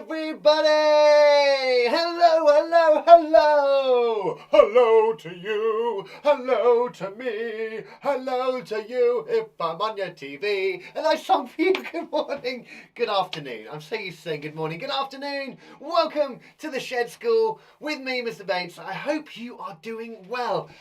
everybody! Hello, hello, hello! Hello to you, hello to me, hello to you if I'm on your TV. A nice song for you. Good morning, good afternoon. I'm so used to saying good morning, good afternoon. Welcome to the Shed School with me, Mr. Bates. I hope you are doing well.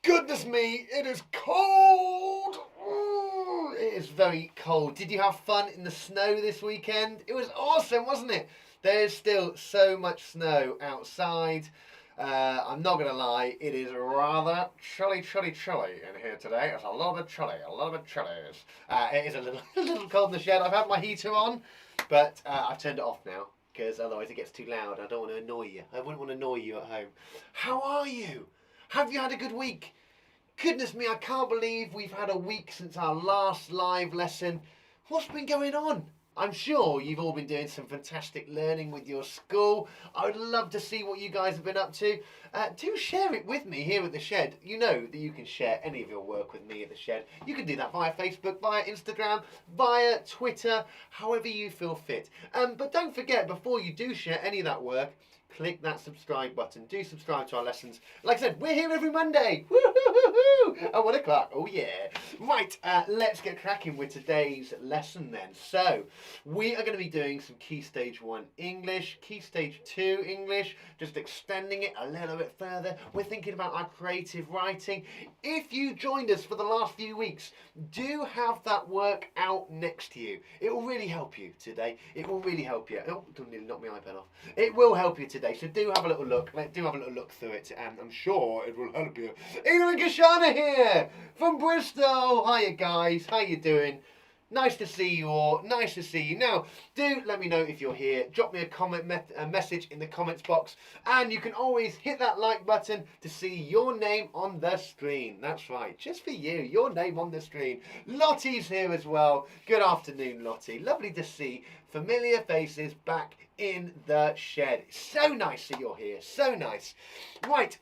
Goodness me, it is cold! Ooh, it is very cold. Did you have fun in the snow this weekend? It was awesome, wasn't it? There's still so much snow outside. I'm not going to lie, it is rather chilly in here today. It's a lot of chilly. It is a little cold in the shed. I've had my heater on, but I've turned it off now because otherwise it gets too loud. I don't want to annoy you. I wouldn't want to annoy you at home. How are you? Have you had a good week? Goodness me, I can't believe we've had a week since our last live lesson. What's been going on? I'm sure you've all been doing some fantastic learning with your school. I would love to see what you guys have been up to. Do share it with me here at the Shed. You know that you can share any of your work with me at the Shed. You can do that via Facebook, via Instagram, via Twitter, however you feel fit. But don't forget, before you do share any of that work, click that subscribe button. Do subscribe to our lessons. Like I said, we're here every Monday. Woo-hoo-hoo-hoo! At 1 o'clock. Oh yeah. Right, let's get cracking with today's lesson then. So, we are going to be doing some Key Stage 1 English, Key Stage 2 English, just extending it a little bit further. We're thinking about our creative writing. If you joined us for the last few weeks, do have that work out next to you. It will really help you today. It will really help you. Oh, don't nearly knock my iPad off. It will help you today. So do have a little look. Do have a little look through it, and I'm sure it will help you. Ina and Kashana here from Bristol. Hiya guys, how you doing? Nice to see you all. Nice to see you. Now, do let me know if you're here. Drop me a comment, a message in the comments box, and you can always hit that like button to see your name on the screen. That's right, just for you, your name on the screen. Lottie's here as well. Good afternoon, Lottie. Lovely to see familiar faces back in the shed. So nice that you're here. So nice. Right,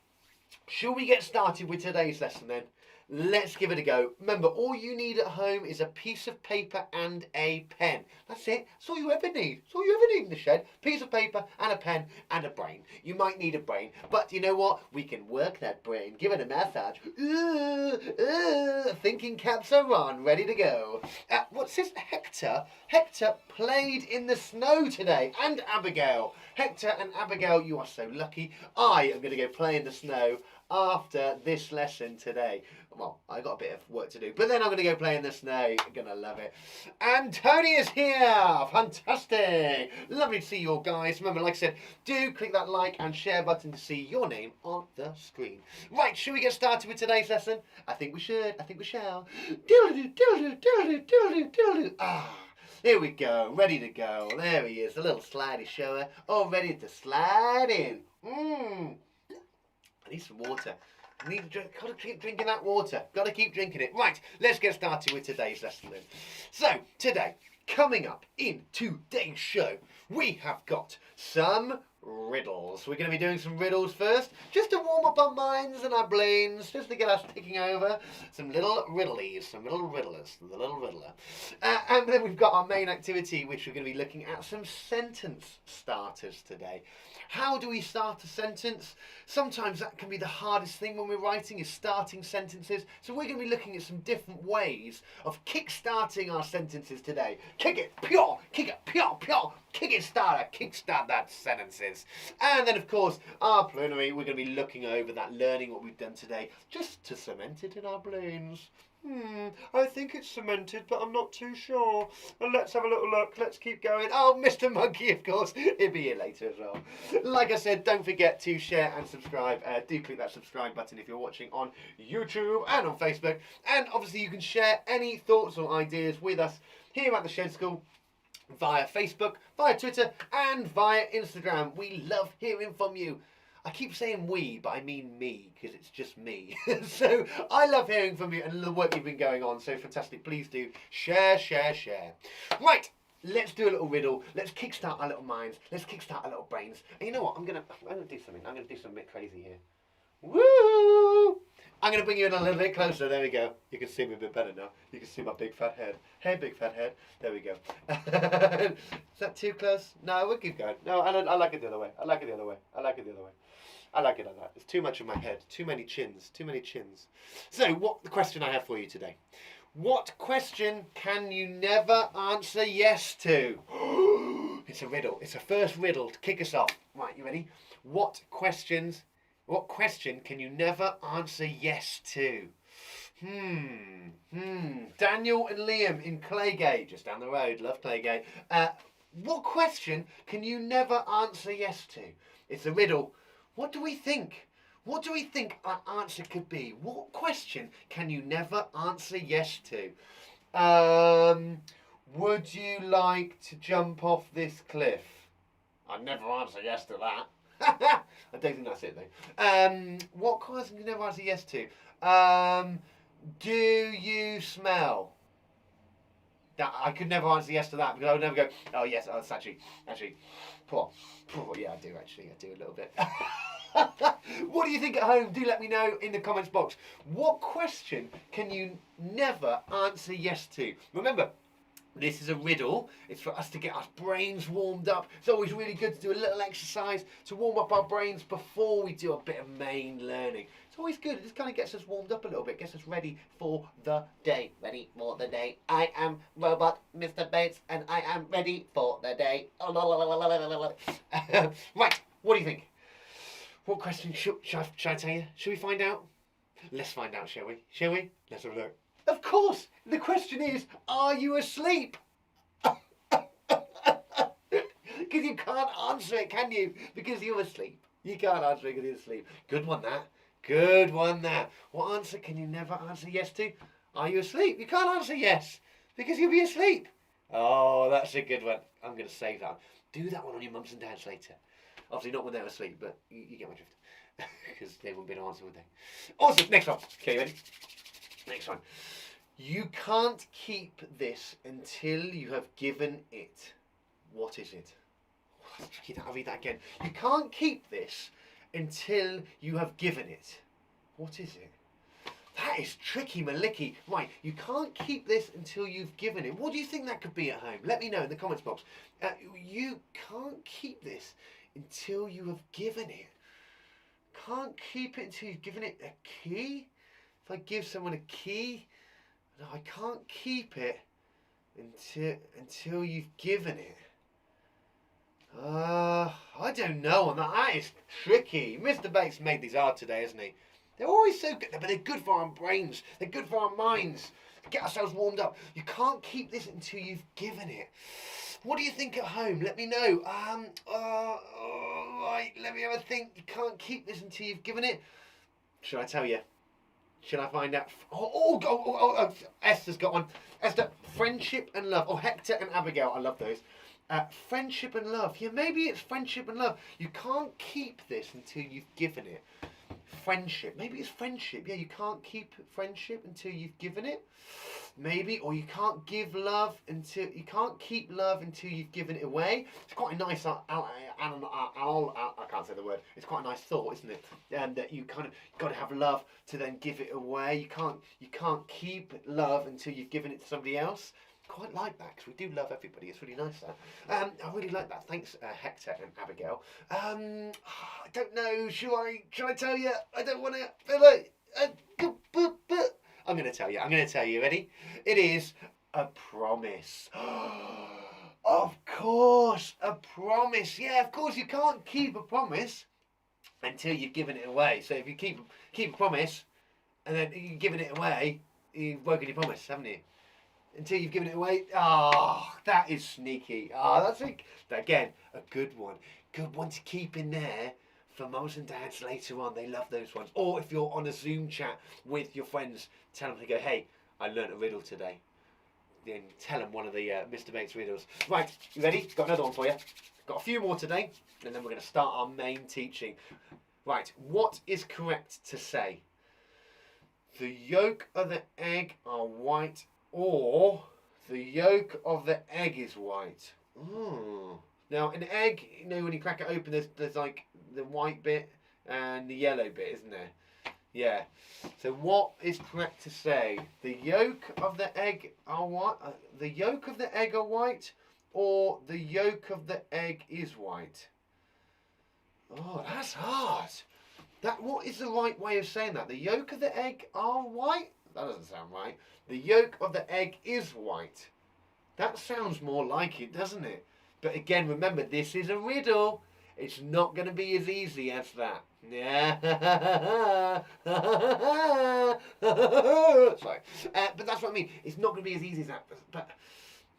shall we get started with today's lesson then? Let's give it a go. Remember, all you need at home is a piece of paper and a pen. That's it. That's all you ever need. That's all you ever need in the shed. Piece of paper and a pen and a brain. You might need a brain, but you know what? We can work that brain. Give it a massage. Thinking caps are on. Ready to go. What's this? Hector? Hector played in the snow today. And Abigail. Hector and Abigail, you are so lucky. I am going to go play in the snow after this lesson today. Well, I got a bit of work to do, but then I'm going to go play in the snow. I'm going to love it. And Tony is here. Fantastic. Lovely to see you all, guys. Remember, like I said, do click that like and share button to see your name on the screen. Right, should we get started with today's lesson? I think we should. I think we shall. Diddle-doo, diddle-doo, diddle-doo, diddle-doo, diddle-doo. Ah. Here we go, ready to go. There he is, a little slidey shower, all ready to slide in. I need some water. I need to drink. Gotta keep drinking that water. Gotta keep drinking it. Right, let's get started with today's lesson then. So, today, coming up in today's show, we have got some riddles. We're going to be doing some riddles first, just to warm up our minds and our brains, just to get us ticking over. Some little riddlies, some little riddlers, the little riddler. And then we've got our main activity, which we're going to be looking at some sentence starters today. How do we start a sentence? Sometimes that can be the hardest thing when we're writing, is starting sentences. So we're going to be looking at some different ways of kick-starting our sentences today. Kick it, pure, kick it, pure, pure. Kick it starter, kickstart that sentences. And then of course our plenary, we're going to be looking over that, learning what we've done today, just to cement it in our brains. I think it's cemented, but I'm not too sure. Well, let's have a little look. Let's keep going. Oh, Mr. Monkey, of course. He'll be here later as well. Like I said, don't forget to share and subscribe. Do click that subscribe button if you're watching on YouTube and on Facebook. And obviously you can share any thoughts or ideas with us here at the Shed School via Facebook, via Twitter, and via Instagram. We love hearing from you. I keep saying we, but I mean me, because it's just me. So I love hearing from you and the work you've been going on. So fantastic. Please do share, share, share. Right, let's do a little riddle. Let's kickstart our little minds. Let's kickstart our little brains. And you know what? I'm gonna do something. I'm gonna do something a bit crazy here. Woo! I'm going to bring you in a little bit closer. There we go. You can see me a bit better now. You can see my big fat head. Hey, big fat head. There we go. Is that too close? No, we'll keep going. No, I like it the other way. I like it the other way. I like it the other way. I like it like that. It's too much of my head. Too many chins. Too many chins. So, what the question I have for you today? What question can you never answer yes to? It's a riddle. It's a first riddle to kick us off. Right, you ready? What question can you never answer yes to? Daniel and Liam in Claygate, just down the road. Love Claygate. What question can you never answer yes to? It's a riddle. What do we think? What do we think our answer could be? What question can you never answer yes to? Would you like to jump off this cliff? I'd never answer yes to that. I don't think that's it though. What question can you never answer yes to? Do you smell? That I could never answer yes to that because I would never go, oh yes, oh, it's actually, yeah, I do a little bit. What do you think at home? Do let me know in the comments box. What question can you never answer yes to? Remember, this is a riddle. It's for us to get our brains warmed up. It's always really good to do a little exercise to warm up our brains before we do a bit of main learning. It's always good. It just kind of gets us warmed up a little bit, gets us ready for the day. Ready for the day. I am Robot Mr. Bates, and I am ready for the day. Right, what do you think? What question should I tell you? Should we find out? Let's find out, shall we? Shall we? Let's have a look. Of course! The question is, are you asleep? Because you can't answer it, can you? Because you're asleep. You can't answer it because you're asleep. Good one, that. Good one, that. What answer can you never answer yes to? Are you asleep? You can't answer yes because you'll be asleep. Oh, that's a good one. I'm going to save that. Do that one on your mums and dads later. Obviously not when they're asleep, but you get my drift. Because they wouldn't be able to answer, would they? Awesome, next one. Okay, ready? Next one. You can't keep this until you have given it. What is it? I'll read that again. You can't keep this until you have given it. What is it? That is tricky, Malicky. Right, you can't keep this until you've given it. What do you think that could be at home? Let me know in the comments box. You can't keep this until you have given it. Can't keep it until you've given it a key? If I give someone a key, no, I can't keep it until you've given it. I don't know on that. That is tricky. Mr. Bates made these hard today, hasn't he? They're always so good, but they're good for our brains. They're good for our minds. To get ourselves warmed up. You can't keep this until you've given it. What do you think at home? Let me know. Right, let me have a think. You can't keep this until you've given it. Should I tell you? Should I find out? Oh, Esther's got one. Esther, friendship and love. Oh, Hector and Abigail. I love those. Friendship and love. Yeah, maybe it's friendship and love. You can't keep this until you've given it. Friendship. Maybe it's friendship. Yeah, you can't keep friendship until you've given it. Maybe, or you can't give love until you can't keep love until you've given it away. It's quite a nice. I can't say the word. It's quite a nice thought, isn't it? And that you kind of got to have love to then give it away. You can't keep love until you've given it to somebody else. Quite like that because we do love everybody. It's really nice that. I really like that. Thanks, Hector and Abigail. I don't know. Should I tell you? I don't want to. I'm going to tell you. I'm going to tell you. Ready? It is a promise. Of course, a promise. Yeah, of course. You can't keep a promise until you've given it away. So if you keep a promise and then you're giving it away, you've broken your promise, haven't you? Until you've given it away. Oh, that is sneaky. Oh, that's again a good one. Good one to keep in there for mums and dads later on. They love those ones. Or if you're on a Zoom chat with your friends, tell them to go, hey, I learnt a riddle today. Then tell them one of the Mr. Bates riddles. Right, you ready? Got another one for you. Got a few more today, and then we're going to start our main teaching. Right, what is correct to say? The yolk of the egg are white, or the yolk of the egg is white. Now, an egg, you know, when you crack it open, there's like the white bit and the yellow bit, isn't there? Yeah. So what is correct to say? The yolk of the egg are white. The yolk of the egg are white, or the yolk of the egg is white. Oh, that's hard. What is the right way of saying that? The yolk of the egg are white? That doesn't sound right. The yolk of the egg is white. That sounds more like it, doesn't it? But again, remember, this is a riddle. It's not going to be as easy as that. Yeah. Sorry. But that's what I mean. It's not going to be as easy as that. But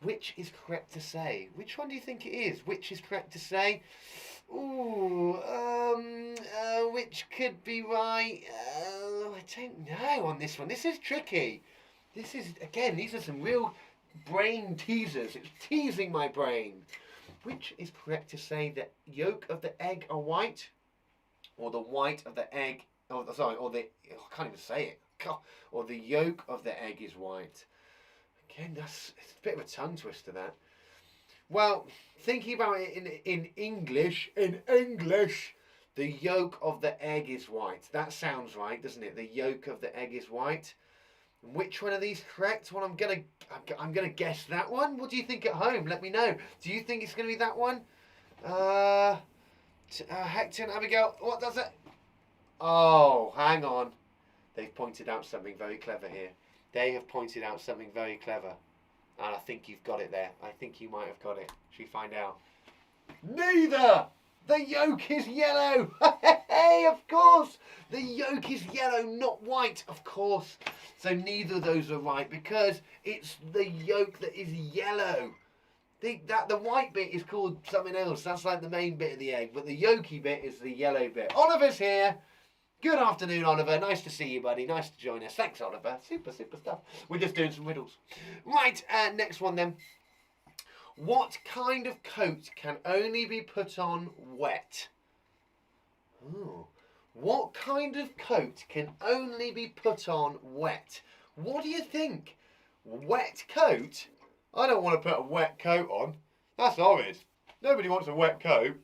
which is correct to say? Which one do you think it is? Which is correct to say? Ooh, which could be right? I don't know on this one. This is tricky. This is, again, these are some real brain teasers. It's teasing my brain. Which is correct to say the yolk of the egg are white, or the white of the egg? Oh, sorry, or the I can't even say it. God, or the yolk of the egg is white. Again, it's a bit of a tongue twister. That. Well, thinking about it in English, the yolk of the egg is white. That sounds right, doesn't it? The yolk of the egg is white. Which one of these correct? Well, I'm gonna guess that one. What do you think at home? Let me know. Do you think it's gonna be that one? Hector and Abigail, what does it? Oh, hang on. They've pointed out something very clever here. They have pointed out something very clever. And I think you've got it there. I think you might have got it. Should we find out? Neither! The yolk is yellow! Hey, of course! The yolk is yellow, not white, of course. So neither of those are right because it's the yolk that is yellow. The white bit is called something else. That's like the main bit of the egg. But the yolky bit is the yellow bit. Oliver's here. Good afternoon, Oliver. Nice to see you, buddy. Nice to join us. Thanks, Oliver. Super stuff. We're just doing some riddles. Right, next one then. What kind of coat can only be put on wet? Oh. What kind of coat can only be put on wet? What do you think? Wet coat? I don't want to put a wet coat on. That's horrid. Nobody wants a wet coat.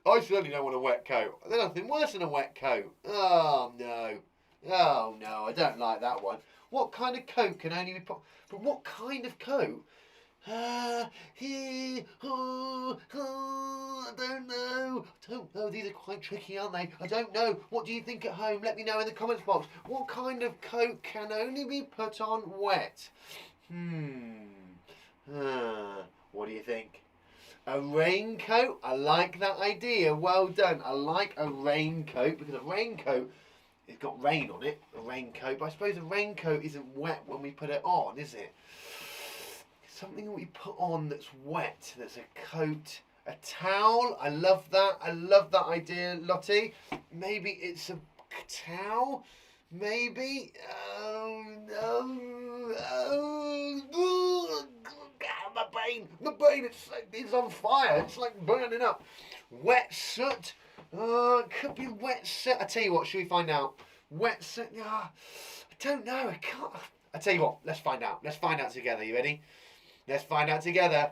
I certainly don't want a wet coat. There's nothing worse than a wet coat. Oh no. Oh no, I don't like that one. What kind of coat can only be put... But what kind of coat? I don't know. These are quite tricky, aren't they? I don't know. What do you think at home? Let me know in the comments box. What kind of coat can only be put on wet? What do you think? A raincoat? I like that idea. Well done. I like a raincoat because a raincoat, it's got rain on it. A raincoat. But I suppose a raincoat isn't wet when we put it on, is it? Something we put on that's wet, that's a coat, a towel. I love that. I love that idea, Lottie. Maybe it's a towel. Maybe. Oh no. My brain, it's on fire. It's like burning up. Wet soot. It could be wet soot. I tell you what. Should we find out? Wet soot. I don't know. I can't. I tell you what. Let's find out. Let's find out together. You ready? Let's find out together.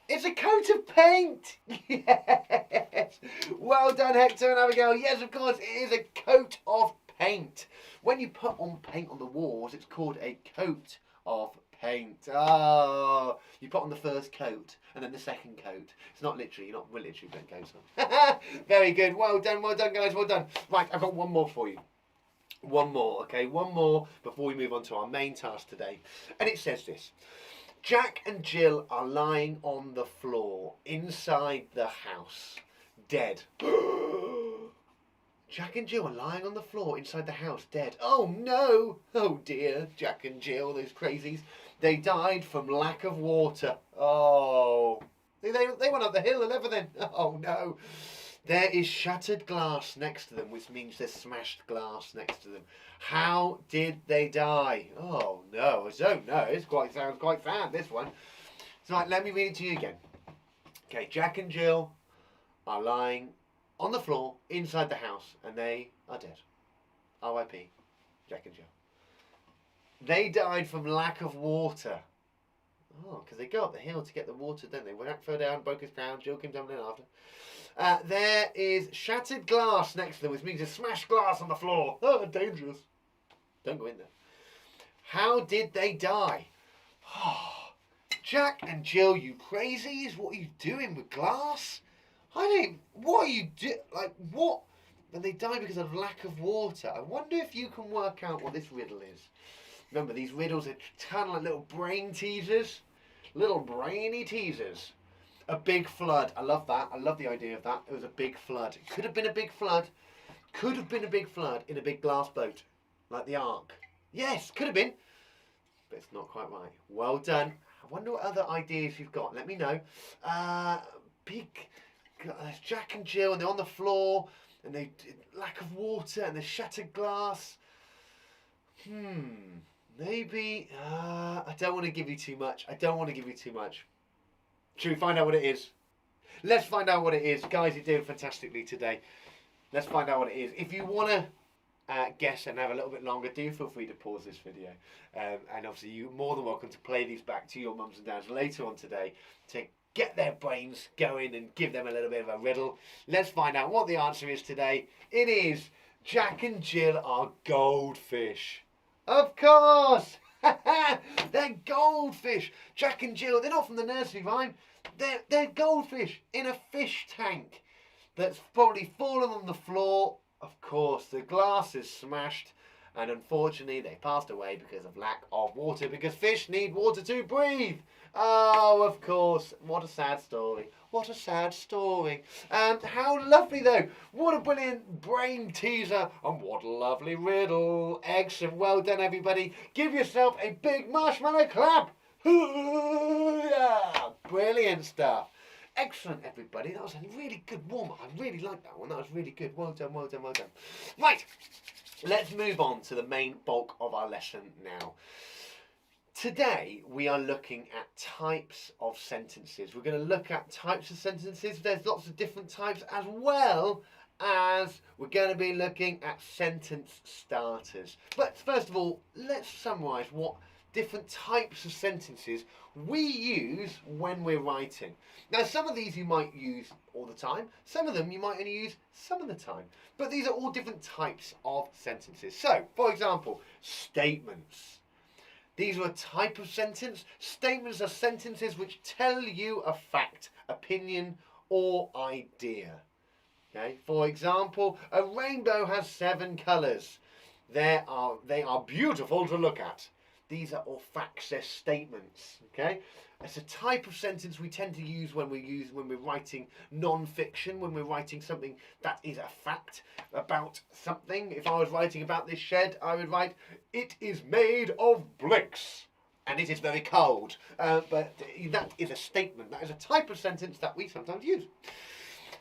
It's a coat of paint. Yes. Well done, Hector and Abigail. Yes, of course, it is a coat of paint. When you put on paint on the walls, it's called a coat of paint. Oh, you put on the first coat and then the second coat. It's not literally, you're not literally putting coats on. Very good. Well done, guys. Well done. Right, I've got one more for you. One more, okay? One more before we move on to our main task today. And it says this. Jack and Jill are lying on the floor inside the house, dead. Jack and Jill are lying on the floor inside the house, dead. Oh no! Oh dear, Jack and Jill, those crazies. They died from lack of water. Oh. They went up the hill and everything. Oh no. There is shattered glass next to them, which means there's smashed glass next to them. How did they die? Oh no, I don't know. It sounds quite sad, this one. So right, let me read it to you again. Okay, Jack and Jill are lying on the floor inside the house and they are dead. R.I.P. Jack and Jill. They died from lack of water. Oh, because they go up the hill to get the water, don't they? Jack fell down, broke his crown, Jill came down in after. There is shattered glass next to them, which means a smashed glass on the floor. Oh, dangerous. Don't go in there. How did they die? Jack and Jill, you crazies? What are you doing with glass? What are you what? And they die because of lack of water. I wonder if you can work out what this riddle is. Remember, these riddles are kind of like little brain teasers. Little brainy teasers. A big flood. I love that. I love the idea of that. It was a big flood. It could have been a big flood. Could have been a big flood in a big glass boat. Like the Ark. Yes, could have been. But it's not quite right. Well done. I wonder what other ideas you've got. Let me know. There's Jack and Jill and they're on the floor. And they lack of water and there's shattered glass. Maybe. I don't want to give you too much. Should we find out what it is? Let's find out what it is. Guys, you're doing fantastically today. Let's find out what it is. If you want to guess and have a little bit longer, do feel free to pause this video. And obviously, you're more than welcome to play these back to your mums and dads later on today to get their brains going and give them a little bit of a riddle. Let's find out what the answer is today. It is Jack and Jill are goldfish. Of course! They're goldfish. Jack and Jill, they're not from the nursery rhyme. They're goldfish in a fish tank that's probably fallen on the floor. Of course, the glass is smashed and unfortunately they passed away because of lack of water because fish need water to breathe. Oh, of course. What a sad story. What a sad story. How lovely, though. What a brilliant brain teaser. And what a lovely riddle. Excellent. Well done, everybody. Give yourself a big marshmallow clap. Yeah. Brilliant stuff. Excellent, everybody. That was a really good warm-up. I really like that one. That was really good. Well done, well done, well done. Right. Let's move on to the main bulk of our lesson now. Today we are looking at types of sentences. We're going to look at types of sentences. There's lots of different types as well as we're going to be looking at sentence starters. But first of all, let's summarise what different types of sentences we use when we're writing. Now, some of these you might use all the time. Some of them you might only use some of the time. But these are all different types of sentences. So, for example, statements. These are a type of sentence. Statements are sentences which tell you a fact, opinion, or idea. Okay? For example, a rainbow has 7 colours. They are beautiful to look at. These are all facts, they're statements. Okay? It's a type of sentence we tend to use when we're writing non-fiction, when we're writing something that is a fact about something. If I was writing about this shed, I would write, "It is made of bricks and it is very cold." But that is a statement. That is a type of sentence that we sometimes use.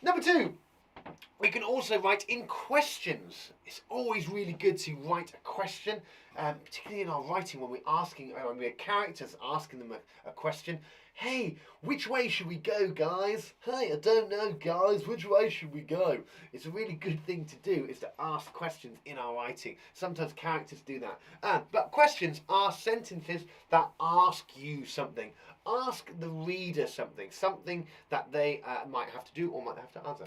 Number 2. We can also write in questions. It's always really good to write a question, particularly in our writing when we're characters asking them a question. Hey, which way should we go, guys? Hey, I don't know, guys, which way should we go? It's a really good thing to do, is to ask questions in our writing. Sometimes characters do that. But questions are sentences that ask you something. Ask the reader something that they might have to do or might have to answer.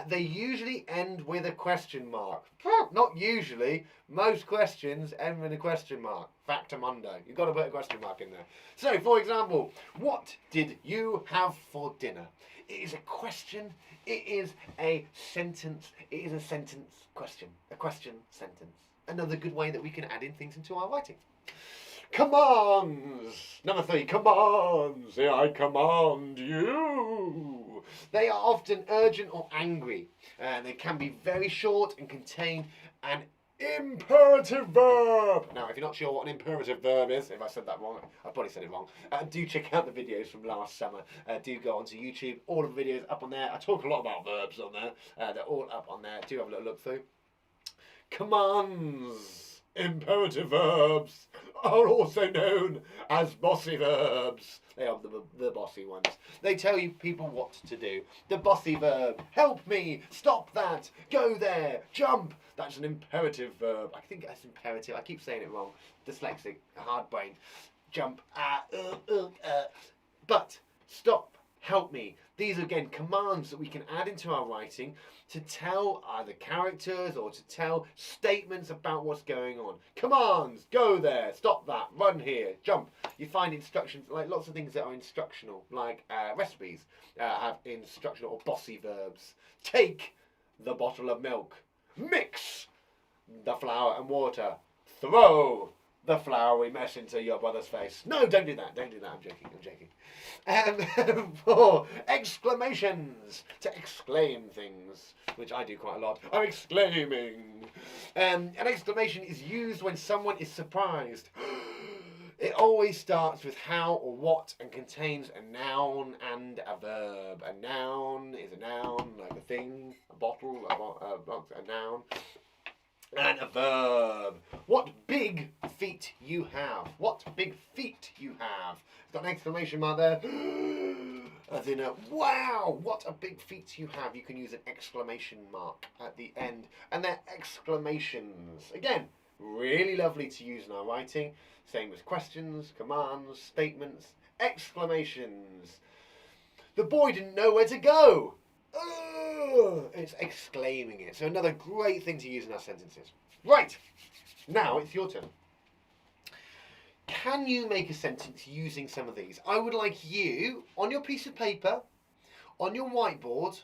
They usually end with a question mark. Not usually. Most questions end with a question mark. Factamundo. You've got to put a question mark in there. So, for example, what did you have for dinner? It is a question. It is a sentence. It is a sentence question. A question sentence. Another good way that we can add in things into our writing. Commands. Number 3, commands. Say, I command you. They are often urgent or angry. They can be very short and contain an imperative verb. Now, if you're not sure what an imperative verb is, if I said that wrong, I probably said it wrong, do check out the videos from last summer. Do go onto YouTube. All of the videos up on there. I talk a lot about verbs on there. They're all up on there. Do have a little look through. Commands. Imperative verbs are also known as bossy verbs. They are the bossy ones. They tell you people what to do. The bossy verb, help me, stop that, go there, jump. That's an imperative verb. I think that's imperative. I keep saying it wrong. Dyslexic, hard brain. jump, but stop, help me. These are again commands that we can add into our writing to tell either characters or to tell statements about what's going on. Commands, go there, stop that, run here, jump. You find instructions, like lots of things that are instructional, like recipes have instructional or bossy verbs. Take the bottle of milk, mix the flour and water, throw the floury mess into your brother's face. No, don't do that. Don't do that. I'm joking. For exclamations, to exclaim things, which I do quite a lot. I'm exclaiming. An exclamation is used when someone is surprised. It always starts with how or what and contains a noun and a verb. A noun is a noun, like a thing, a bottle, a noun. And a verb. What big feet you have. What big feet you have. It's got an exclamation mark there. As in a, wow, what a big feet you have. You can use an exclamation mark at the end. And they're exclamations. Again, really lovely to use in our writing. Same as questions, commands, statements, exclamations. The boy didn't know where to go. It's exclaiming it. So another great thing to use in our sentences. Right, now it's your turn. Can you make a sentence using some of these? I would like you, on your piece of paper, on your whiteboard,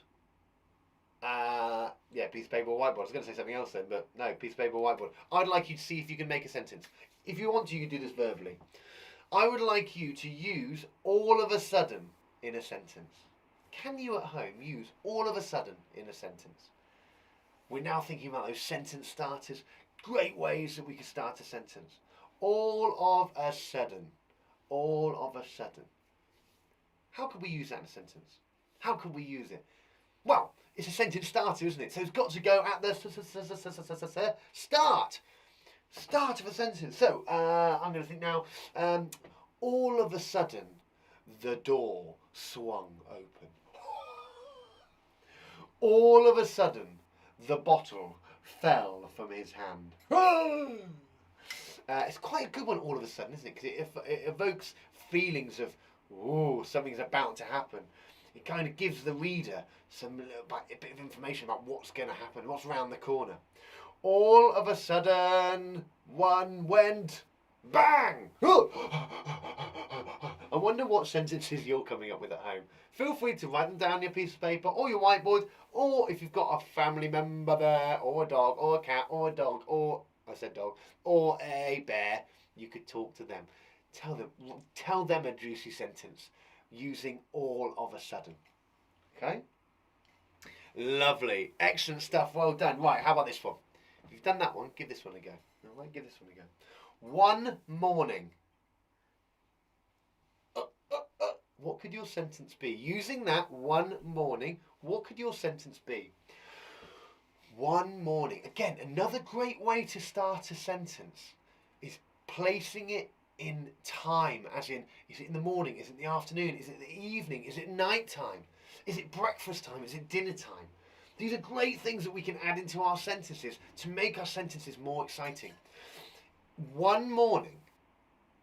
piece of paper or whiteboard. I was going to say something else then, but no, piece of paper or whiteboard. I'd like you to see if you can make a sentence. If you want to, you can do this verbally. I would like you to use all of a sudden in a sentence. Can you at home use all of a sudden in a sentence? We're now thinking about those sentence starters, great ways that we can start a sentence. All of a sudden. All of a sudden. How could we use that in a sentence? How could we use it? Well, it's a sentence starter, isn't it? So it's got to go at the start. Start of a sentence. So, I'm going to think now. All of a sudden, the door swung open. All of a sudden, the bottle fell from his hand. It's quite a good one all of a sudden, isn't it? Because it evokes feelings of, ooh, something's about to happen. It kind of gives the reader a bit of information about what's going to happen, what's around the corner. All of a sudden, one went bang! I wonder what sentences you're coming up with at home. Feel free to write them down on your piece of paper or your whiteboard, or if you've got a family member there, or a dog, or a cat, or a dog, or, I said dog, or a bear, you could talk to them. Tell them a juicy sentence using all of a sudden. Okay? Lovely. Excellent stuff. Well done. Right, how about this one? If you've done that one, give this one a go. All right, give this one a go. One morning. What could your sentence be? Using that one morning, what could your sentence be? One morning. Again, another great way to start a sentence is placing it in time, as in, is it in the morning, is it in the afternoon, is it in the evening, is it night time, is it breakfast time, is it dinner time? These are great things that we can add into our sentences to make our sentences more exciting. One morning,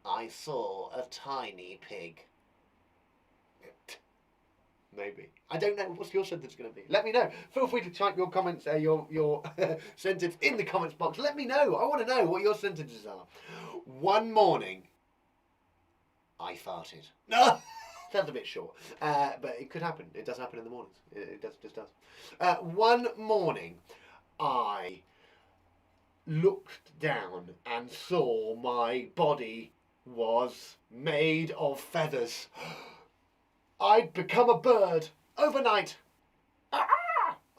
I saw a tiny pig. Maybe. I don't know. What's your sentence going to be? Let me know. Feel free to type your comments, your sentence in the comments box. Let me know. I want to know what your sentences are. One morning, I farted. No, sounds a bit short, but it could happen. It does happen in the mornings. It just does. One morning, I looked down and saw my body was made of feathers. I'd become a bird overnight.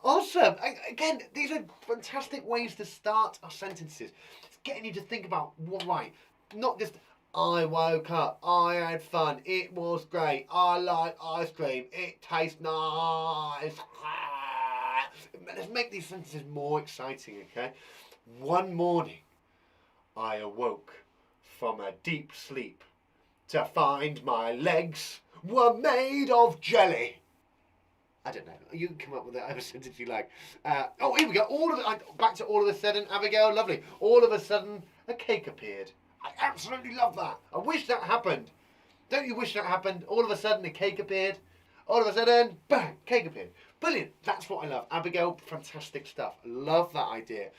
Awesome. Again, these are fantastic ways to start our sentences. It's getting you to think about what, right, not just I woke up, I had fun, it was great, I like ice cream, it tastes nice. Let's make these sentences more exciting, okay? One morning, I awoke from a deep sleep to find my legs were made of jelly. I don't know. You can come up with whatever sentence you like. Here we go. Back to all of a sudden, Abigail, lovely. All of a sudden, a cake appeared. I absolutely love that. I wish that happened. Don't you wish that happened? All of a sudden, a cake appeared. All of a sudden, bang, cake appeared. Brilliant. That's what I love. Abigail, fantastic stuff. Love that idea.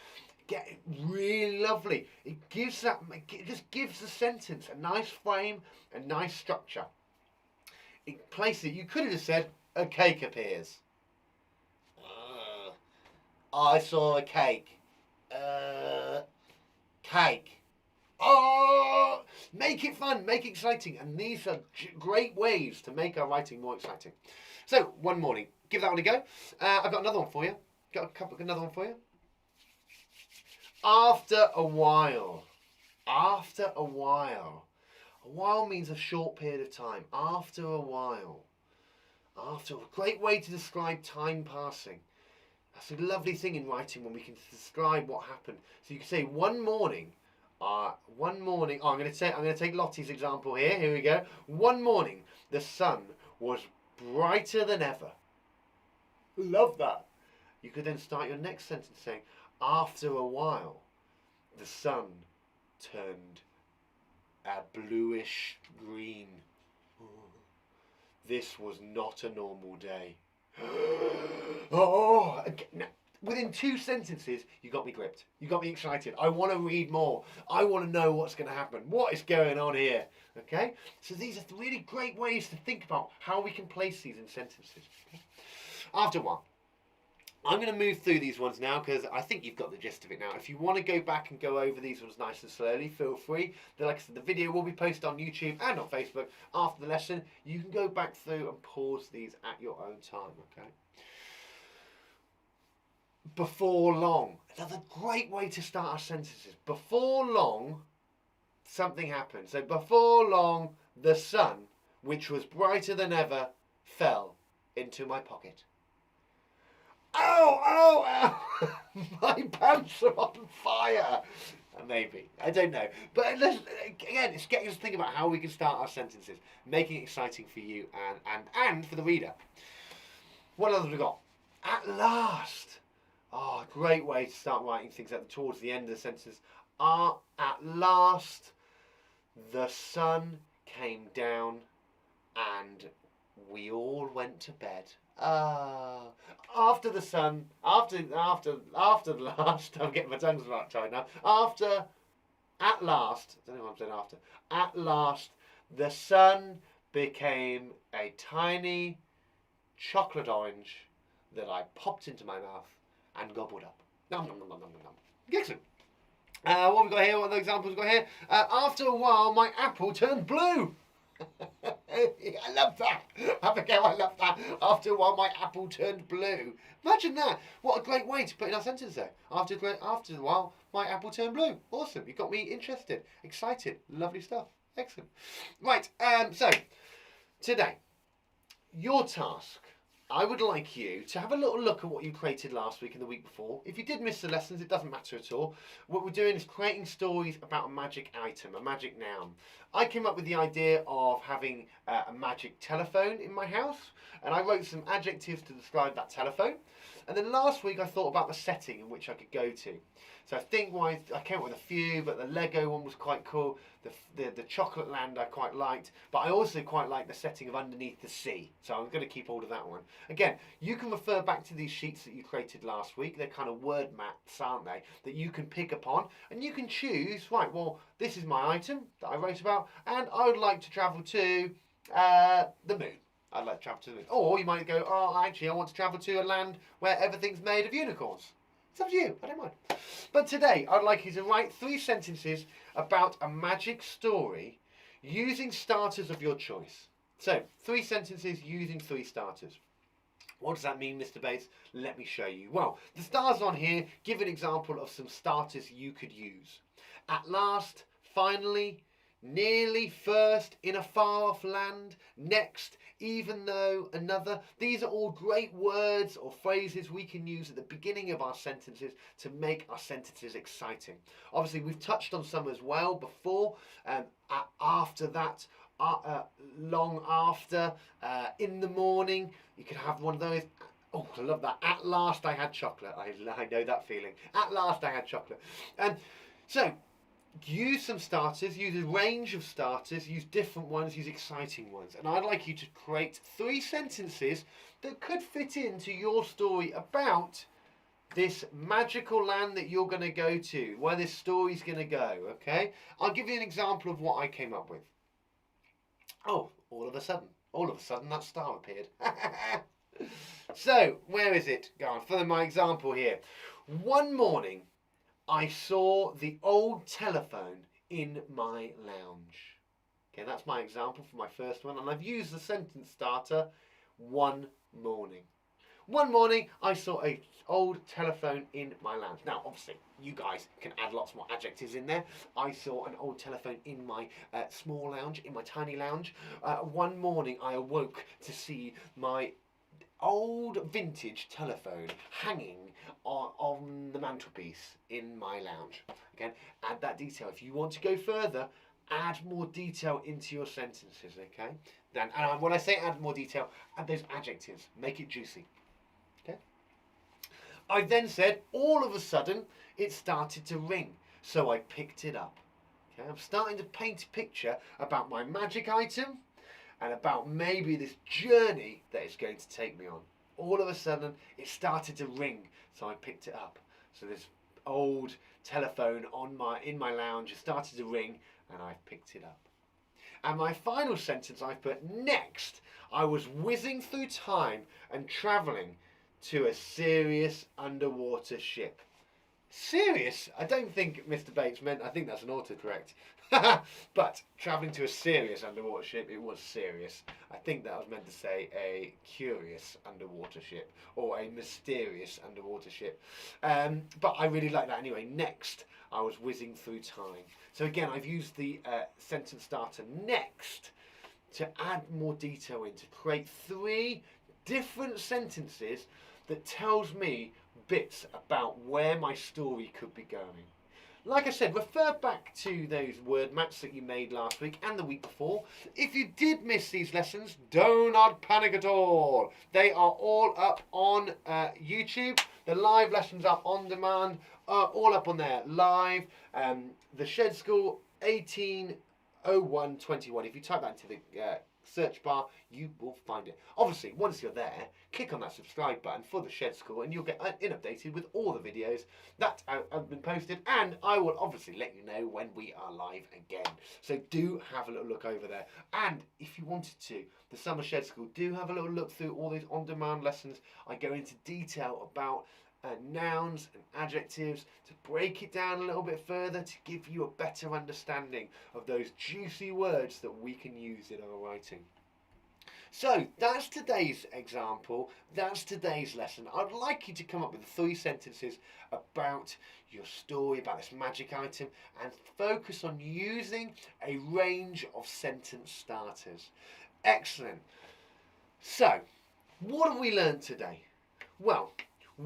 Get it really lovely. It just gives the sentence a nice frame, a nice structure. It places it. You could have just said, a cake appears. I saw a cake. Cake. Oh, make it fun, make it exciting, and these are great ways to make our writing more exciting. So, one morning, give that one a go. I've got another one for you. Another one for you. After a while. After a while. A while means a short period of time. After a while. After a great way to describe time passing. That's a lovely thing in writing when we can describe what happened. So you can say one morning. I'm going to take Lottie's example here. Here we go. One morning, the sun was brighter than ever. Love that. You could then start your next sentence saying, after a while, the sun turned a bluish green. This was not a normal day. Oh, now, within 2 sentences, you got me gripped. You got me excited. I want to read more. I want to know what's going to happen. What is going on here? Okay? So these are really great ways to think about how we can place these in sentences. Okay? After a while, I'm going to move through these ones now because I think you've got the gist of it now. If you want to go back and go over these ones nice and slowly, feel free. Like I said, the video will be posted on YouTube and on Facebook after the lesson. You can go back through and pause these at your own time, okay? Before long. Another great way to start our sentences. Before long, something happened. So before long, the sun, which was brighter than ever, fell into my pocket. Ow! My pants are on fire. Maybe. I don't know. But again, it's getting us to think about how we can start our sentences, making it exciting for you and for the reader. What else have we got? At last. Oh, a great way to start writing things towards the end of the sentence. At last, the sun came down and we all went to bed. After the sun, after the last, I'm getting my tongue tied now. At last, I don't know what I'm saying after. At last, the sun became a tiny chocolate orange that I popped into my mouth and gobbled up. Nom nom nom nom nom nom. Excellent. What have we got here? What other examples we got here? After a while, my apple turned blue. I love that. Abigail, I love that. After a while, my apple turned blue. Imagine that. What a great way to put in our sentence there. After a while, my apple turned blue. Awesome. You got me interested, excited. Lovely stuff. Excellent. Right. So today, your task. I would like you to have a little look at what you created last week and the week before. If you did miss the lessons, it doesn't matter at all. What we're doing is creating stories about a magic item, a magic noun. I came up with the idea of having a magic telephone in my house, and I wrote some adjectives to describe that telephone. And then last week I thought about the setting in which I could go to. So I came up with a few, but the Lego one was quite cool. The chocolate land I quite liked, but I also quite like the setting of underneath the sea. So I'm going to keep hold of that one. Again, you can refer back to these sheets that you created last week. They're kind of word maps, aren't they? That you can pick upon, and you can choose, right, well, this is my item that I wrote about, and I would like to travel to the moon. I'd like to travel to the moon. Or you might go, oh, actually, I want to travel to a land where everything's made of unicorns. It's up to you, I don't mind. But today, I'd like you to write 3 sentences about a magic story using starters of your choice. So, 3 sentences using 3 starters. What does that mean, Mr. Bates? Let me show you. Well, the stars on here give an example of some starters you could use. At last, finally, nearly, first, in a far-off land, next, even though, another. These are all great words or phrases we can use at the beginning of our sentences to make our sentences exciting. Obviously, we've touched on some as well before. After that, long after, in the morning, you could have one of those. Oh, I love that. At last I had chocolate. I know that feeling. At last I had chocolate. So, use some starters, use a range of starters, use different ones, use exciting ones. And I'd like you to create 3 sentences that could fit into your story about this magical land that you're going to go to, where this story's going to go, okay? I'll give you an example of what I came up with. Oh, all of a sudden that star appeared. So, where is it? Go on, for my example here. One morning, I saw the old telephone in my lounge. Okay, that's my example for my first one, and I've used the sentence starter, one morning. One morning, I saw an old telephone in my lounge. Now, obviously, you guys can add lots more adjectives in there. I saw an old telephone in my small lounge, in my tiny lounge. One morning, I awoke to see my old vintage telephone hanging on the mantelpiece in my lounge. Again, add that detail. If you want to go further, add more detail into your sentences, okay? Then, and when I say add more detail, add those adjectives. Make it juicy. Okay? I then said, all of a sudden, it started to ring. So I picked it up. Okay? I'm starting to paint a picture about my magic item and about maybe this journey that it's going to take me on. All of a sudden, it started to ring. So I picked it up. So this old telephone in my lounge, it started to ring, and I picked it up. And my final sentence I put, next, I was whizzing through time and travelling to a serious underwater ship. Serious? I don't think Mr. Bates meant, I think that's an autocorrect. But travelling to a serious underwater ship, it was serious. I think that was meant to say a curious underwater ship or a mysterious underwater ship. But I really like that anyway. Next, I was whizzing through time. So again, I've used the sentence starter next to add more detail in, to create 3 different sentences that tells me bits about where my story could be going. Like I said, refer back to those word maps that you made last week and the week before. If you did miss these lessons, do not panic at all. They are all up on YouTube. The live lessons up on demand, all up on there live. The Shed School 180121. If you type that into the search bar, you will find it. Obviously, once you're there, click on that subscribe button for the Shed School and you'll get inundated with all the videos that have been posted, and I will obviously let you know when we are live again. So do have a little look over there, and if you wanted to, the Summer Shed School, do have a little look through all these on-demand lessons. I go into detail about nouns and adjectives to break it down a little bit further to give you a better understanding of those juicy words that we can use in our writing. So that's today's example, that's today's lesson. I'd like you to come up with 3 sentences about your story, about this magic item, and focus on using a range of sentence starters. Excellent. So, what have we learned today? Well,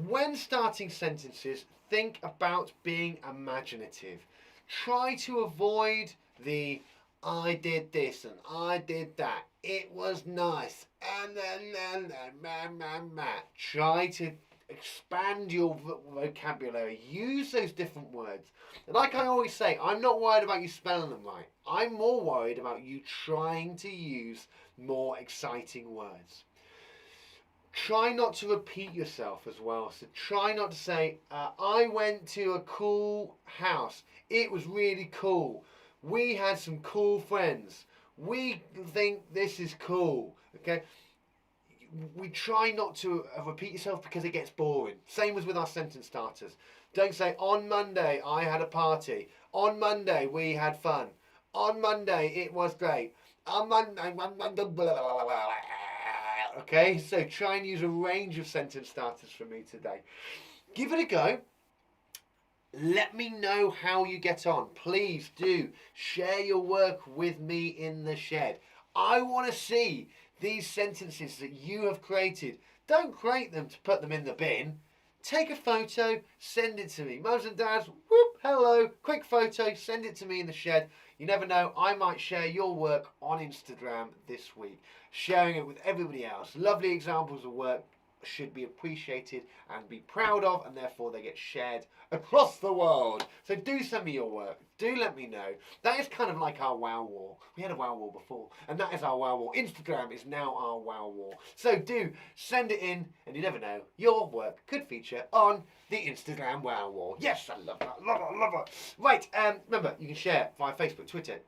when starting sentences, think about being imaginative. Try to avoid the I did this and I did that. It was nice. And then try to expand your vocabulary. Use those different words. Like I always say, I'm not worried about you spelling them right. I'm more worried about you trying to use more exciting words. Try not to repeat yourself as well. So try not to say, I went to a cool house. It was really cool. We had some cool friends. We think this is cool. Okay? We try not to repeat yourself because it gets boring. Same as with our sentence starters. Don't say, on Monday I had a party. On Monday we had fun. On Monday it was great. On Monday, blah, blah, blah, blah, blah, blah. Okay, so try and use a range of sentence starters for me today. Give it a go. Let me know how you get on. Please do share your work with me in the shed. I want to see these sentences that you have created. Don't create them to put them in the bin. Take a photo, send it to me. Mums and dads, whoop, hello, quick photo, send it to me in the shed. You never know, I might share your work on Instagram this week, sharing it with everybody else. Lovely examples of work. should be appreciated and be proud of, and therefore they get shared across the world. So do send me your work. Do let me know. That is kind of like our wow wall. We had a wow wall before, and that is our wow wall. Instagram is now our wow wall. So do send it in, and you never know, your work could feature on the Instagram wow wall. Yes, I love that. Love it, love it. Right, remember, you can share via Facebook, Twitter,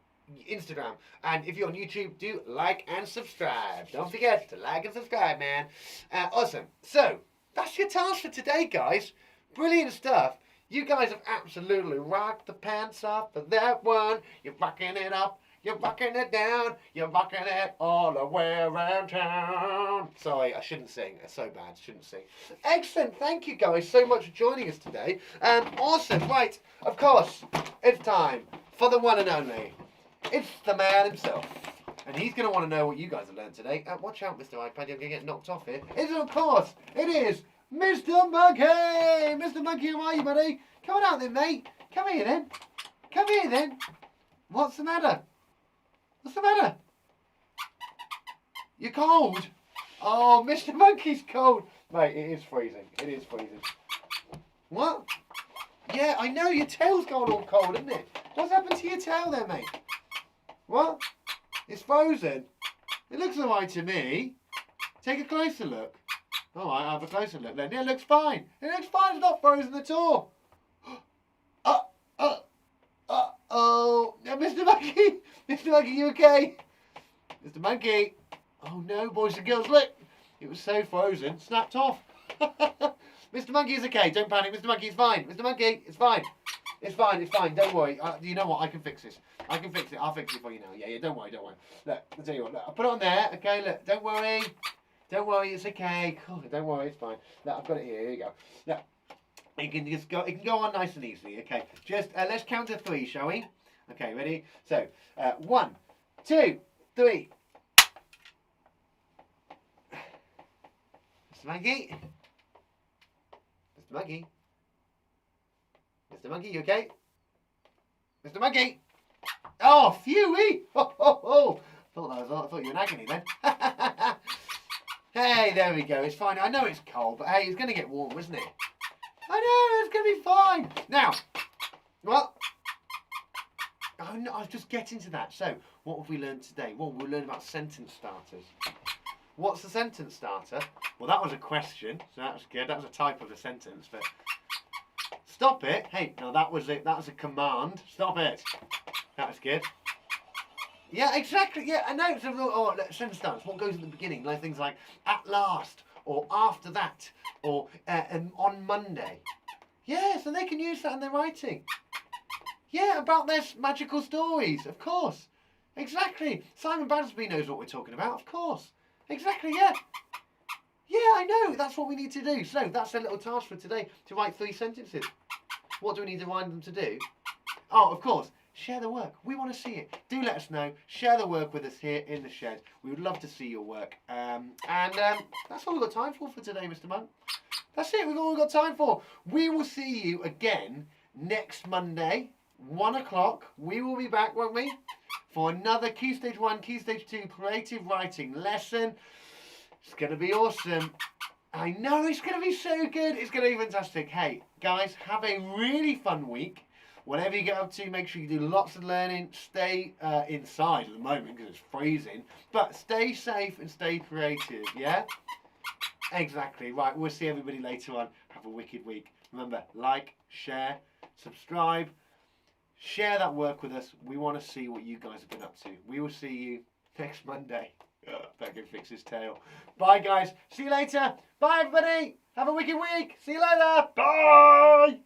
Instagram, and if you're on YouTube, do like and subscribe. Don't forget to like and subscribe, man. Awesome. So that's your task for today, guys. Brilliant stuff. You guys have absolutely rocked the pants off for that one. You're rocking it up, you're rocking it down, you're rocking it all the way around town. Sorry, I shouldn't sing. It's so bad. Shouldn't sing. Excellent. Thank you guys so much for joining us today. Awesome. Right. Of course, it's time for the one and only. It's the man himself. And he's going to want to know what you guys have learned today. Watch out, Mr. iPad, you're going to get knocked off here. Of course, it is Mr. Monkey! Mr. Monkey, how are you, buddy? Come on out then, mate. Come here then. Come here then. What's the matter? What's the matter? You're cold? Oh, Mr. Monkey's cold. Mate, it is freezing. It is freezing. What? Yeah, I know, your tail's gone all cold, isn't it? What's happened to your tail there, mate? What? It's frozen. It looks alright to me. Take a closer look. Alright, I'll have a closer look then. It looks fine. It looks fine. It's not frozen at all. Oh, Mr. Monkey. Mr. Monkey, you okay? Mr. Monkey. Oh no, boys and girls, look. It was so frozen, snapped off. Mr. Monkey is okay. Don't panic. Mr. Monkey is fine. Mr. Monkey, it's fine. It's fine, it's fine. Don't worry. You know what? I can fix this. I can fix it. I'll fix it for you now. Yeah, don't worry, don't worry. Look, I'll tell you what. Look, I'll put it on there. Okay, look. Don't worry. Don't worry. It's okay. Cool, don't worry. It's fine. Look, I've got it here. Here you go. Look, it can just go. It can go on nice and easily. Okay. Just let's count to 3, shall we? Okay, ready? So, 1, 2, 3. Mr. Monkey. Mr. Monkey. Mr. Monkey, you okay? Mr. Monkey! Oh, phew-wee! I thought you were in agony then. Hey, there we go. It's fine. I know it's cold, but hey, it's going to get warm, isn't it? I know, it's going to be fine. Now, what? Oh, no, I was just getting to that. So, what have we learned today? Well, we'll learn about sentence starters. What's a sentence starter? Well, that was a question, so that was good. That was a type of a sentence, but... Stop it. Hey, no, that was it. That was a command. Stop it. That was good. Yeah, exactly. Yeah, I know. So, sentence starters. What goes at the beginning? Like things like, at last, or after that, or on Monday. Yeah, so they can use that in their writing. Yeah, about their magical stories, of course. Exactly. Simon Battersby knows what we're talking about, of course. Exactly, yeah. Yeah, I know. That's what we need to do. So that's a little task for today, to write 3 sentences. What do we need to remind them to do? Oh, of course, share the work. We want to see it. Do let us know. Share the work with us here in the shed. We would love to see your work. That's all we've got time for today, Mr. Monk. That's it. We've all we've got time for. We will see you again next Monday, 1 o'clock. We will be back, won't we? For another Key Stage 1, Key Stage 2 creative writing lesson. It's going to be awesome. I know, it's going to be so good. It's going to be fantastic. Hey, guys, have a really fun week. Whatever you get up to, make sure you do lots of learning. Stay inside at the moment because it's freezing. But stay safe and stay creative, yeah? Exactly. Right, we'll see everybody later on. Have a wicked week. Remember, like, share, subscribe. Share that work with us. We want to see what you guys have been up to. We will see you next Monday. Better go fix his tail. Bye, guys. See you later. Bye, everybody. Have a wicked week. See you later. Bye.